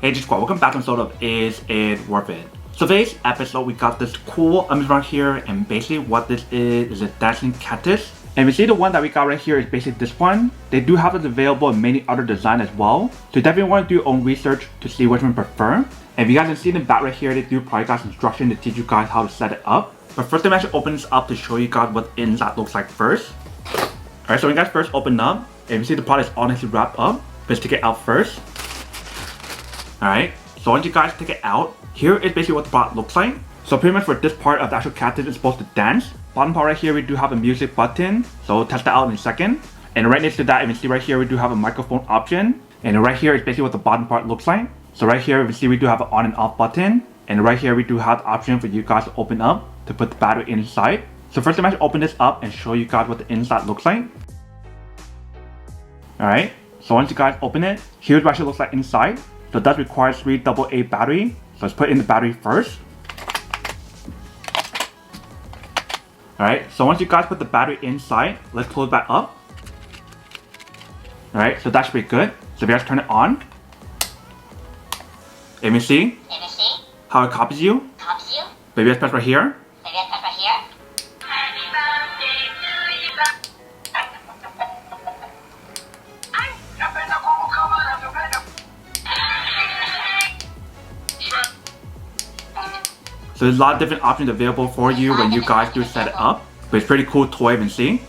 Hey G Squad, welcome back to an episode of Is It Worth It? So today's episode we got this cool right here, and basically what this is a dancing cactus. And we see the one that we got right here is basically this one. They do have it available in many other designs as well. So you definitely want to do your own research to see which one you prefer. And if you guys can see in the back right here, they do probably got instruction to teach you guys how to set it up. But first I'm actually open this up to show you guys what the inside looks like first. Alright, so when you guys first open up, and you see the product is honestly wrapped up, let's take it out first. Alright, so once you guys take it out, here is basically what the product looks like. So pretty much for this part of the actual cactus is supposed to dance. Bottom part right here we do have a music button, so we'll test that out in a second. And right next to that, you can see right here we do have a microphone option. And right here is basically what the bottom part looks like. So right here you can see we do have an on and off button. And right here we do have the option for you guys to open up to put the battery inside. So first I'm going to open this up and show you guys what the inside looks like. Alright, so once you guys open it, here's what it looks like inside. So it does require 3 AA battery. So let's put in the battery first. Alright, so once you guys put the battery inside, let's close that up. Alright, so that should be good. So if you guys turn it on, and you see how it copies you. Baby, let's press right here. So there's a lot of different options available for you when you guys do set it up. But it's pretty cool toy you can see.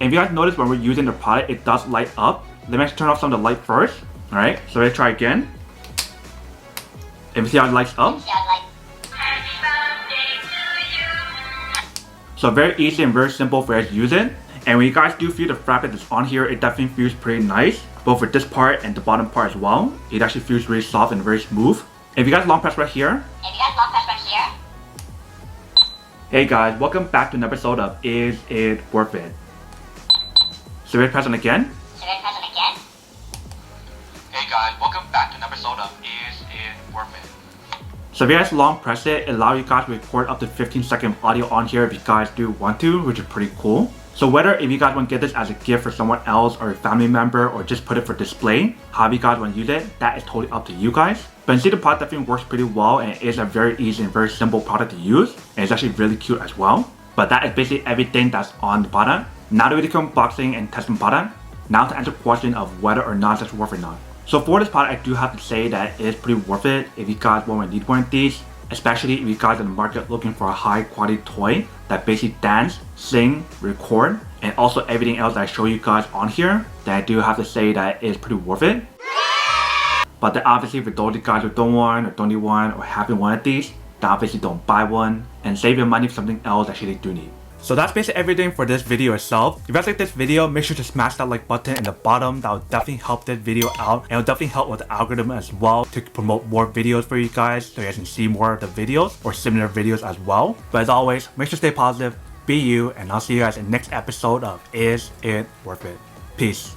And if you guys notice when we're using the product, it does light up. Let me actually turn off some of the light first. Alright, so let's try again. And you see how it lights up. So very easy and very simple for you to use it. And when you guys do feel the fabric that's on here, it definitely feels pretty nice. Both for this part and the bottom part as well. It actually feels really soft and very smooth. If you guys long press right here. Hey guys, welcome back to another episode of Is It Worth It? So we press on again. Hey guys, welcome back to another episode of Is It Worth It? So if you guys long press it, it allows you guys to record up to 15-second audio on here if you guys do want to, which is pretty cool. So whether if you guys want to get this as a gift for someone else or a family member or just put it for display, however you guys want to use it, that is totally up to you guys. But you see the product definitely works pretty well and it is a very easy and very simple product to use. And it's actually really cute as well. But that is basically everything that's on the product. Now that we come unboxing and testing product, now to answer the question of whether or not it's worth it or not. So for this product, I do have to say that it is pretty worth it if you guys want to need one of these. Especially if you guys in the market looking for a high quality toy that basically dance, sing, record, and also everything else that I show you guys on here, then I do have to say that it is pretty worth it. But then obviously for those of you guys who don't want or don't need one or haven't one of these, then obviously don't buy one and save your money for something else that you actually do need. So that's basically everything for this video itself. If you guys like this video, make sure to smash that like button in the bottom. That will definitely help this video out and it will definitely help with the algorithm as well to promote more videos for you guys so you guys can see more of the videos or similar videos as well. But as always, make sure to stay positive, be you, and I'll see you guys in the next episode of Is It Worth It? Peace.